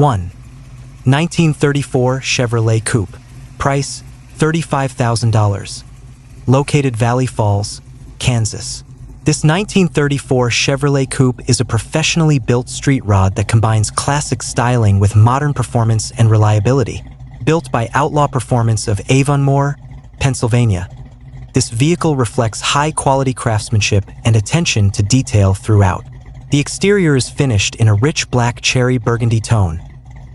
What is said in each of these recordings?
1. 1934 Chevrolet Coupe. Price, $35,000. Located Valley Falls, Kansas. This 1934 Chevrolet Coupe is a professionally built street rod that combines classic styling with modern performance and reliability. Built by Outlaw Performance of Avonmore, Pennsylvania. This vehicle reflects high-quality craftsmanship and attention to detail throughout. The exterior is finished in a rich black cherry burgundy tone,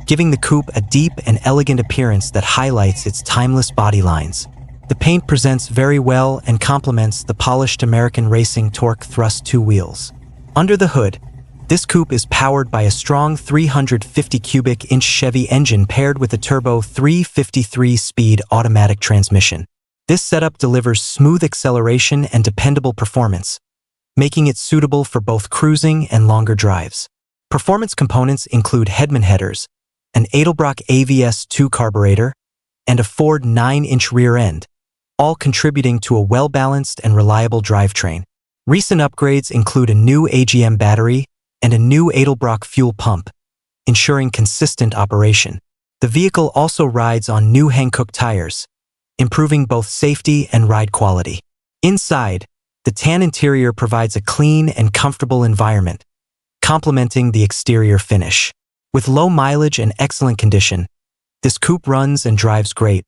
giving the coupe a deep and elegant appearance that highlights its timeless body lines. The paint presents very well and complements the polished American racing torque thrust 2 wheels. Under the hood, this coupe is powered by a strong 350 cubic inch Chevy engine paired with a turbo 353-speed automatic transmission. This setup delivers smooth acceleration and dependable performance, making it suitable for both cruising and longer drives. Performance components include Hedman headers, an Edelbrock AVS-2 carburetor, and a Ford 9-inch rear end, all contributing to a well-balanced and reliable drivetrain. Recent upgrades include a new AGM battery and a new Edelbrock fuel pump, ensuring consistent operation. The vehicle also rides on new Hankook tires, improving both safety and ride quality. Inside, the tan interior provides a clean and comfortable environment, complementing the exterior finish. With low mileage and excellent condition, this coupe runs and drives great,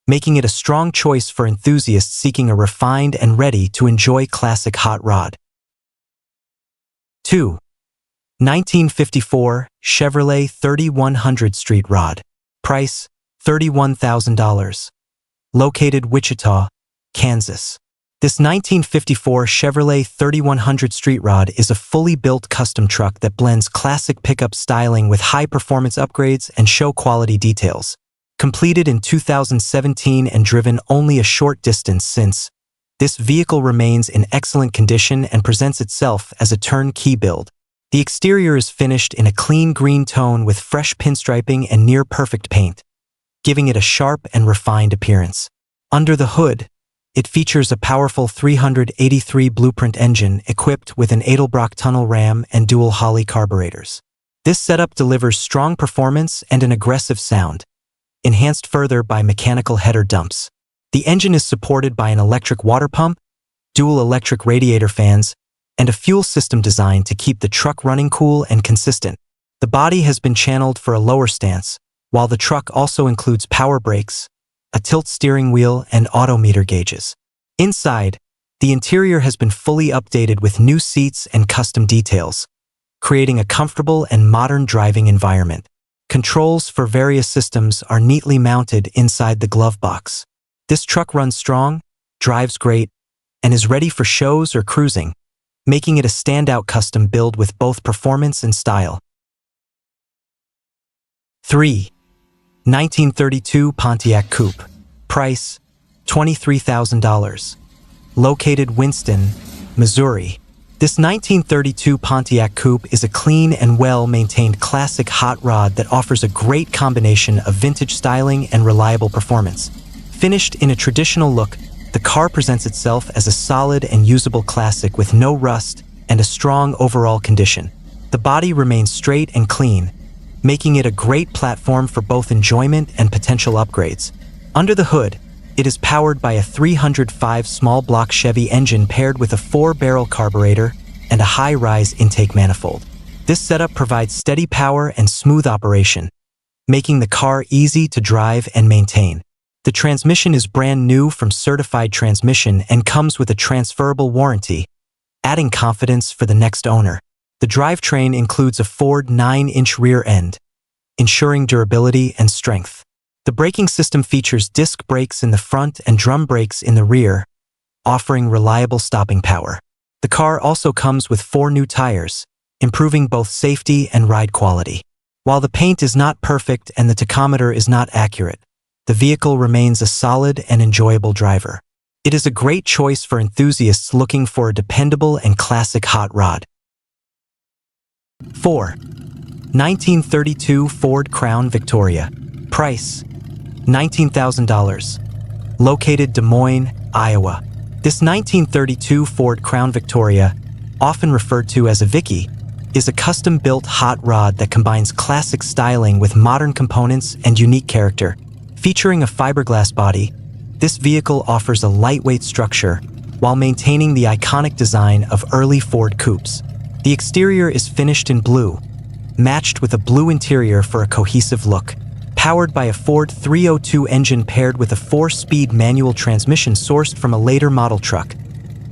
making it a strong choice for enthusiasts seeking a refined and ready-to-enjoy classic hot rod. 2. 1954 Chevrolet 3100 Street Rod. Price, $31,000. Located Wichita, Kansas. This 1954 Chevrolet 3100 Street Rod is a fully built custom truck that blends classic pickup styling with high-performance upgrades and show-quality details. Completed in 2017 and driven only a short distance since, this vehicle remains in excellent condition and presents itself as a turnkey build. The exterior is finished in a clean green tone with fresh pinstriping and near-perfect paint, giving it a sharp and refined appearance. Under the hood, it features a powerful 383 Blueprint engine equipped with an Edelbrock tunnel ram and dual Holley carburetors. This setup delivers strong performance and an aggressive sound, enhanced further by mechanical header dumps. The engine is supported by an electric water pump, dual electric radiator fans, and a fuel system designed to keep the truck running cool and consistent. The body has been channeled for a lower stance, while the truck also includes power brakes, a tilt steering wheel, and odometer gauges. Inside, the interior has been fully updated with new seats and custom details, creating a comfortable and modern driving environment. Controls for various systems are neatly mounted inside the glove box. This truck runs strong, drives great, and is ready for shows or cruising, making it a standout custom build with both performance and style. 3. 1932 Pontiac Coupe. Price, $23,000. Located Winston, Missouri. This 1932 Pontiac Coupe is a clean and well-maintained classic hot rod that offers a great combination of vintage styling and reliable performance. Finished in a traditional look, the car presents itself as a solid and usable classic with no rust and a strong overall condition. The body remains straight and clean, making it a great platform for both enjoyment and potential upgrades. Under the hood, it is powered by a 305 small block Chevy engine paired with a 4-barrel carburetor and a high-rise intake manifold. This setup provides steady power and smooth operation, making the car easy to drive and maintain. The transmission is brand new from certified transmission and comes with a transferable warranty, adding confidence for the next owner. The drivetrain includes a Ford 9-inch rear end, ensuring durability and strength. The braking system features disc brakes in the front and drum brakes in the rear, offering reliable stopping power. The car also comes with 4 new tires, improving both safety and ride quality. While the paint is not perfect and the tachometer is not accurate, the vehicle remains a solid and enjoyable driver. It is a great choice for enthusiasts looking for a dependable and classic hot rod. 4. 1932 Ford Crown Victoria. Price, $19,000. Located Des Moines, Iowa. This 1932 Ford Crown Victoria, often referred to as a Vicky, is a custom-built hot rod that combines classic styling with modern components and unique character. Featuring a fiberglass body, this vehicle offers a lightweight structure while maintaining the iconic design of early Ford coupes. The exterior is finished in blue, matched with a blue interior for a cohesive look. Powered by a Ford 302 engine paired with a 4-speed manual transmission sourced from a later model truck,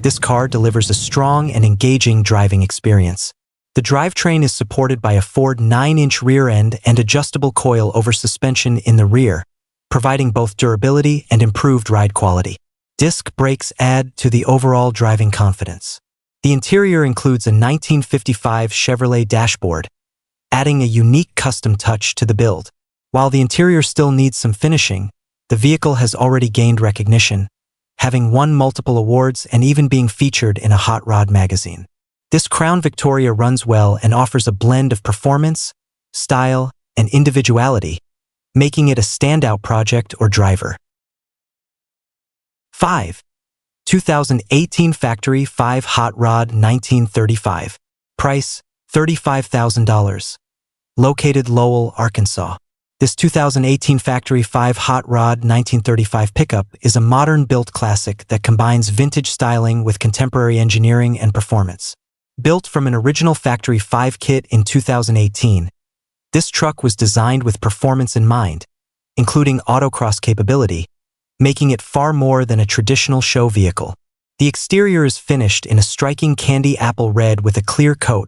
this car delivers a strong and engaging driving experience. The drivetrain is supported by a Ford 9-inch rear end and adjustable coil-over suspension in the rear, providing both durability and improved ride quality. Disc brakes add to the overall driving confidence. The interior includes a 1955 Chevrolet dashboard, adding a unique custom touch to the build. While the interior still needs some finishing, the vehicle has already gained recognition, having won multiple awards and even being featured in a hot rod magazine. This Crown Victoria runs well and offers a blend of performance, style, and individuality, making it a standout project or driver. 5. 2018 Factory 5 Hot Rod 1935. Price, $35,000. Located Lowell, Arkansas. This 2018 Factory 5 Hot Rod 1935 pickup is a modern-built classic that combines vintage styling with contemporary engineering and performance. Built from an original Factory 5 kit in 2018, this truck was designed with performance in mind, including autocross capability, making it far more than a traditional show vehicle. The exterior is finished in a striking candy apple red with a clear coat,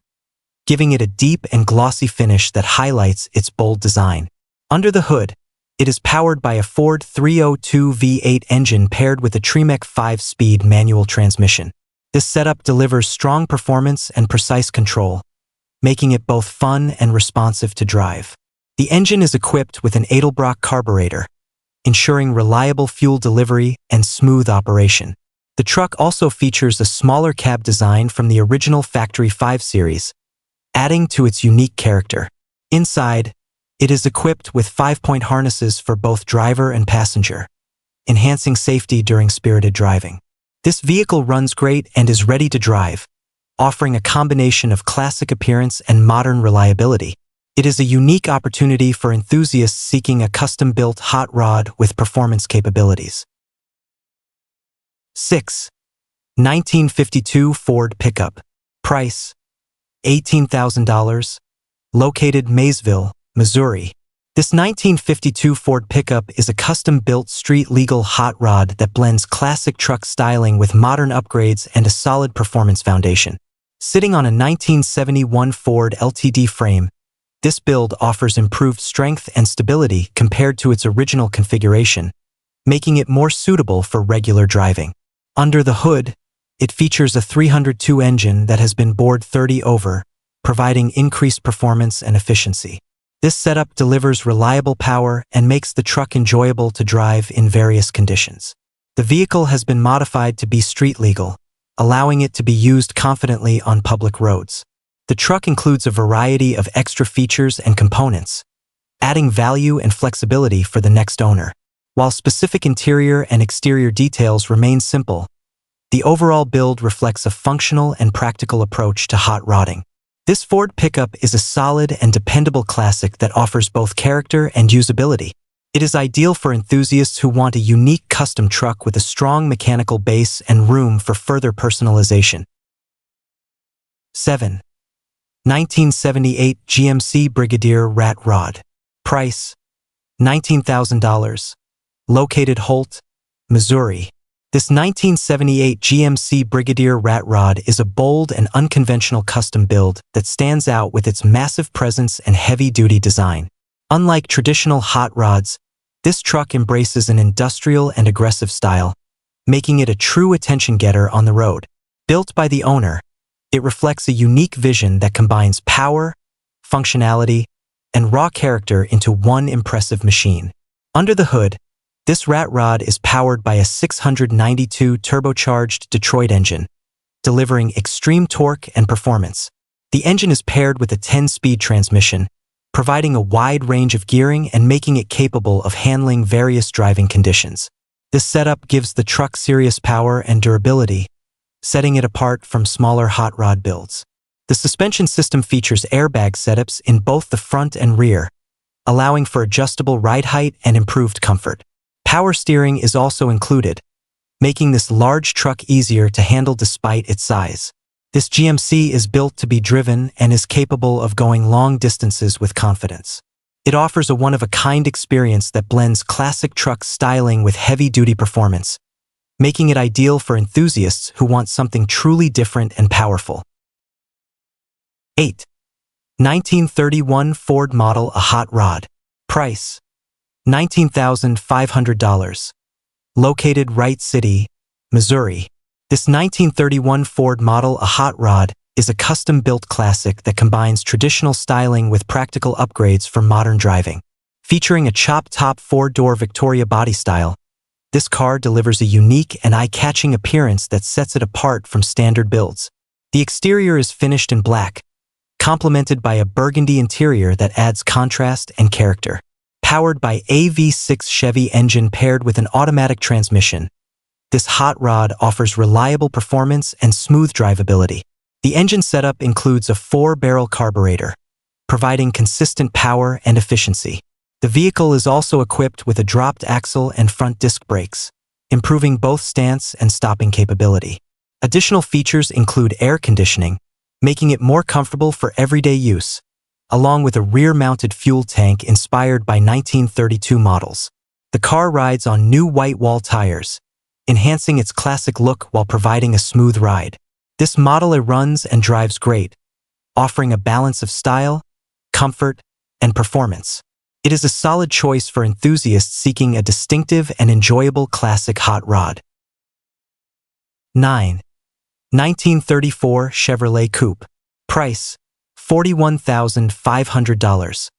giving it a deep and glossy finish that highlights its bold design. Under the hood, it is powered by a Ford 302 V8 engine paired with a Tremec 5-speed manual transmission. This setup delivers strong performance and precise control, making it both fun and responsive to drive. The engine is equipped with an Edelbrock carburetor, ensuring reliable fuel delivery and smooth operation. The truck also features a smaller cab design from the original Factory 5 series, adding to its unique character. Inside, it is equipped with 5-point harnesses for both driver and passenger, enhancing safety during spirited driving. This vehicle runs great and is ready to drive, offering a combination of classic appearance and modern reliability. It is a unique opportunity for enthusiasts seeking a custom-built hot rod with performance capabilities. 6. 1952 Ford Pickup. Price, $18,000. Located Maysville, Missouri. This 1952 Ford pickup is a custom-built street-legal hot rod that blends classic truck styling with modern upgrades and a solid performance foundation. Sitting on a 1971 Ford LTD frame, this build offers improved strength and stability compared to its original configuration, making it more suitable for regular driving. Under the hood, it features a 302 engine that has been bored 30 over, providing increased performance and efficiency. This setup delivers reliable power and makes the truck enjoyable to drive in various conditions. The vehicle has been modified to be street legal, allowing it to be used confidently on public roads. The truck includes a variety of extra features and components, adding value and flexibility for the next owner. While specific interior and exterior details remain simple, the overall build reflects a functional and practical approach to hot rodding. This Ford pickup is a solid and dependable classic that offers both character and usability. It is ideal for enthusiasts who want a unique custom truck with a strong mechanical base and room for further personalization. 7. 1978 GMC Brigadier Rat Rod. Price, $19,000. Located Holt, Missouri. This 1978 GMC Brigadier Rat Rod is a bold and unconventional custom build that stands out with its massive presence and heavy-duty design. Unlike traditional hot rods, this truck embraces an industrial and aggressive style, making it a true attention-getter on the road. Built by the owner, it reflects a unique vision that combines power, functionality, and raw character into one impressive machine. Under the hood, this rat rod is powered by a 692 turbocharged Detroit engine, delivering extreme torque and performance. The engine is paired with a 10-speed transmission, providing a wide range of gearing and making it capable of handling various driving conditions. This setup gives the truck serious power and durability, setting it apart from smaller hot rod builds. The suspension system features airbag setups in both the front and rear, allowing for adjustable ride height and improved comfort. Power steering is also included, making this large truck easier to handle despite its size. This GMC is built to be driven and is capable of going long distances with confidence. It offers a one-of-a-kind experience that blends classic truck styling with heavy-duty performance, making it ideal for enthusiasts who want something truly different and powerful. 8. 1931 Ford Model A Hot Rod. Price: $19,500. Located Wright City, Missouri. This 1931 Ford Model A Hot Rod is a custom-built classic that combines traditional styling with practical upgrades for modern driving. Featuring a chop-top four-door Victoria body style, this car delivers a unique and eye-catching appearance that sets it apart from standard builds. The exterior is finished in black, complemented by a burgundy interior that adds contrast and character. Powered by a V6 Chevy engine paired with an automatic transmission, this hot rod offers reliable performance and smooth drivability. The engine setup includes a 4-barrel carburetor, providing consistent power and efficiency. The vehicle is also equipped with a dropped axle and front disc brakes, improving both stance and stopping capability. Additional features include air conditioning, making it more comfortable for everyday use, along with a rear-mounted fuel tank inspired by 1932 models. The car rides on new white wall tires, enhancing its classic look while providing a smooth ride. This Model A runs and drives great, offering a balance of style, comfort, and performance. It is a solid choice for enthusiasts seeking a distinctive and enjoyable classic hot rod. 9. 1934 Chevrolet Coupe. Price: $41,500.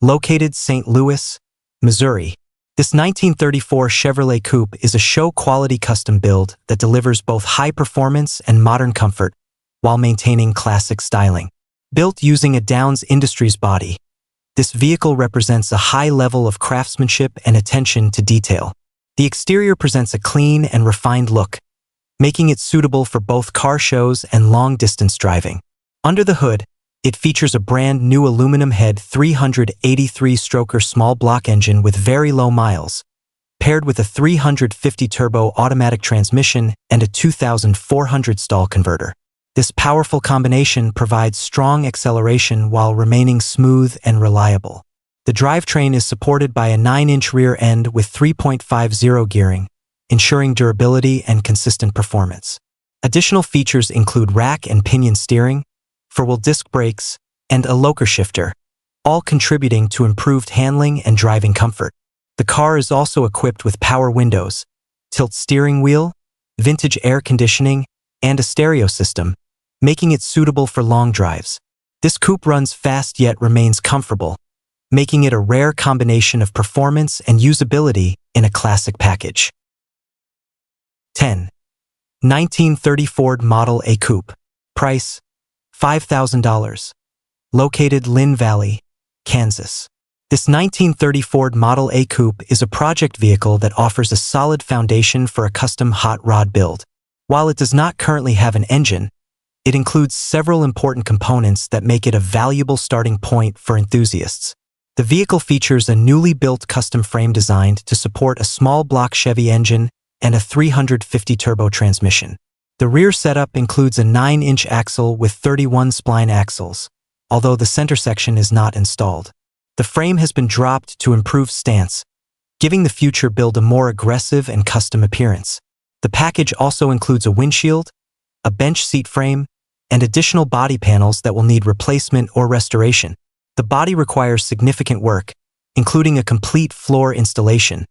Located St. Louis, Missouri. This 1934 Chevrolet Coupe is a show-quality custom build that delivers both high performance and modern comfort while maintaining classic styling. Built using a Downs Industries body, this vehicle represents a high level of craftsmanship and attention to detail. The exterior presents a clean and refined look, making it suitable for both car shows and long-distance driving. Under the hood, it features a brand new aluminum head 383-stroker small block engine with very low miles, paired with a 350 turbo automatic transmission and a 2,400 stall converter. This powerful combination provides strong acceleration while remaining smooth and reliable. The drivetrain is supported by a 9-inch rear end with 3.50 gearing, ensuring durability and consistent performance. Additional features include rack and pinion steering, four-wheel disc brakes, and a locker shifter, all contributing to improved handling and driving comfort. The car is also equipped with power windows, tilt steering wheel, vintage air conditioning, and a stereo system, making it suitable for long drives. This coupe runs fast yet remains comfortable, making it a rare combination of performance and usability in a classic package. 10. 1930 Ford Model A Coupe. Price: $5,000. Located Lynn Valley, Kansas. This 1930 Ford Model A Coupe is a project vehicle that offers a solid foundation for a custom hot rod build. While it does not currently have an engine, it includes several important components that make it a valuable starting point for enthusiasts. The vehicle features a newly built custom frame designed to support a small block Chevy engine and a 350 turbo transmission. The rear setup includes a 9-inch axle with 31 spline axles, although the center section is not installed. The frame has been dropped to improve stance, giving the future build a more aggressive and custom appearance. The package also includes a windshield, a bench seat frame, and additional body panels that will need replacement or restoration. The body requires significant work, including a complete floor installation,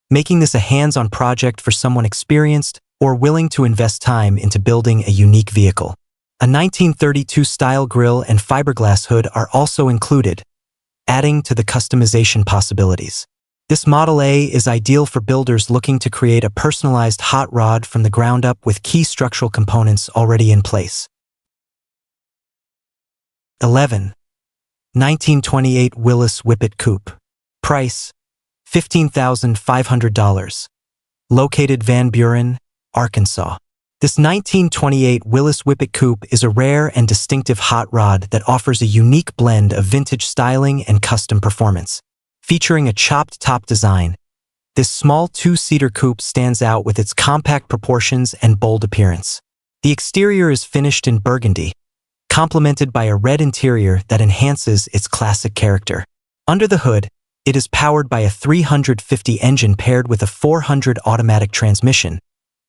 making this a hands-on project for someone experienced or willing to invest time into building a unique vehicle. A 1932 style grille and fiberglass hood are also included, adding to the customization possibilities. This Model A is ideal for builders looking to create a personalized hot rod from the ground up with key structural components already in place. 11. 1928 Willis Whippet Coupe. Price: $15,500. Located Van Buren, Arkansas. This 1928 Willys Whippet Coupe is a rare and distinctive hot rod that offers a unique blend of vintage styling and custom performance. Featuring a chopped top design, this small two-seater coupe stands out with its compact proportions and bold appearance. The exterior is finished in burgundy, complemented by a red interior that enhances its classic character. Under the hood, it is powered by a 350 engine paired with a 400 automatic transmission,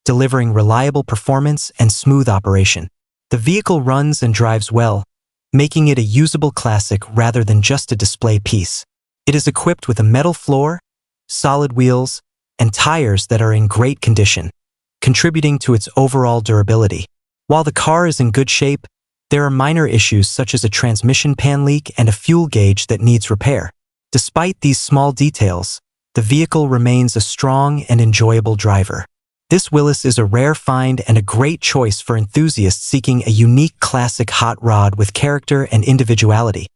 delivering reliable performance and smooth operation. The vehicle runs and drives well, making it a usable classic rather than just a display piece. It is equipped with a metal floor, solid wheels, and tires that are in great condition, contributing to its overall durability. While the car is in good shape, there are minor issues such as a transmission pan leak and a fuel gauge that needs repair. Despite these small details, the vehicle remains a strong and enjoyable driver. This Willys is a rare find and a great choice for enthusiasts seeking a unique classic hot rod with character and individuality.